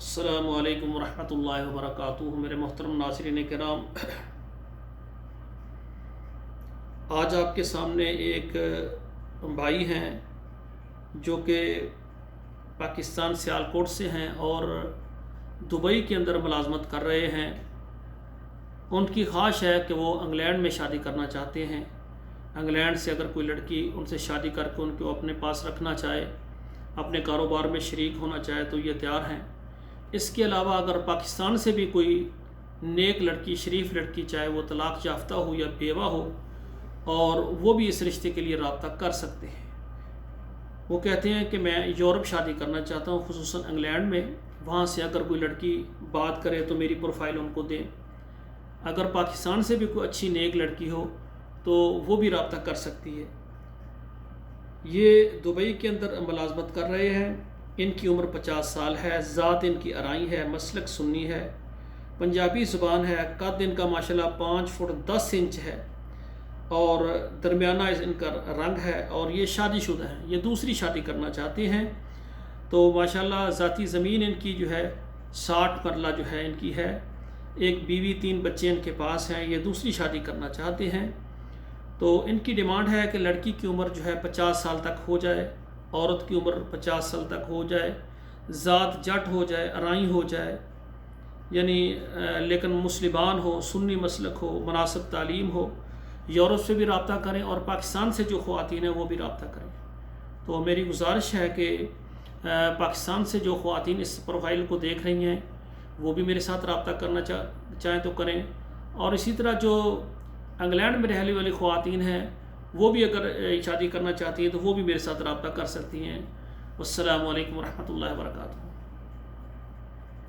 السلام علیکم ورحمۃ اللہ وبرکاتہ۔ میرے محترم ناظرین کرام، آج آپ کے سامنے ایک بھائی ہیں جو کہ پاکستان سیالکوٹ سے ہیں اور دبئی کے اندر ملازمت کر رہے ہیں۔ ان کی خواہش ہے کہ وہ انگلینڈ میں شادی کرنا چاہتے ہیں۔ انگلینڈ سے اگر کوئی لڑکی ان سے شادی کر کے ان کو اپنے پاس رکھنا چاہے، اپنے کاروبار میں شریک ہونا چاہے تو یہ تیار ہیں۔ اس کے علاوہ اگر پاکستان سے بھی کوئی نیک لڑکی، شریف لڑکی، چاہے وہ طلاق یافتہ ہو یا بیوہ ہو، اور وہ بھی اس رشتے کے لیے رابطہ کر سکتے ہیں۔ وہ کہتے ہیں کہ میں یورپ شادی کرنا چاہتا ہوں، خصوصاً انگلینڈ میں۔ وہاں سے اگر کوئی لڑکی بات کرے تو میری پروفائل ان کو دیں۔ اگر پاکستان سے بھی کوئی اچھی نیک لڑکی ہو تو وہ بھی رابطہ کر سکتی ہے۔ یہ دبئی کے اندر ملازمت کر رہے ہیں۔ ان کی عمر 50 سال ہے، ذات ان کی ارائی ہے، مسلک سنی ہے، پنجابی زبان ہے، قد ان کا ماشاءاللہ 5 فٹ 10 انچ ہے اور درمیانہ ان کا رنگ ہے، اور یہ شادی شدہ ہیں۔ یہ دوسری شادی کرنا چاہتے ہیں۔ تو ماشاءاللہ ذاتی زمین ان کی جو ہے 60 مرلہ جو ہے ان کی ہے، ایک بیوی 3 بچے ان کے پاس ہیں۔ یہ دوسری شادی کرنا چاہتے ہیں۔ تو ان کی ڈیمانڈ ہے کہ لڑکی کی عمر جو ہے 50 سال تک ہو جائے، عورت کی عمر 50 سال تک ہو جائے، ذات جٹ ہو جائے، ارائی ہو جائے، یعنی لیکن مسلمان ہو، سنی مسلک ہو، مناسب تعلیم ہو۔ یورپ سے بھی رابطہ کریں اور پاکستان سے جو خواتین ہیں وہ بھی رابطہ کریں۔ تو میری گزارش ہے کہ پاکستان سے جو خواتین اس پروفائل کو دیکھ رہی ہیں وہ بھی میرے ساتھ رابطہ کرنا چاہیں تو کریں، اور اسی طرح جو انگلینڈ میں رہنے والی خواتین ہیں وہ بھی اگر شادی کرنا چاہتی ہیں تو وہ بھی میرے ساتھ رابطہ کر سکتی ہیں۔ والسلام علیکم ورحمۃ اللہ وبرکاتہ۔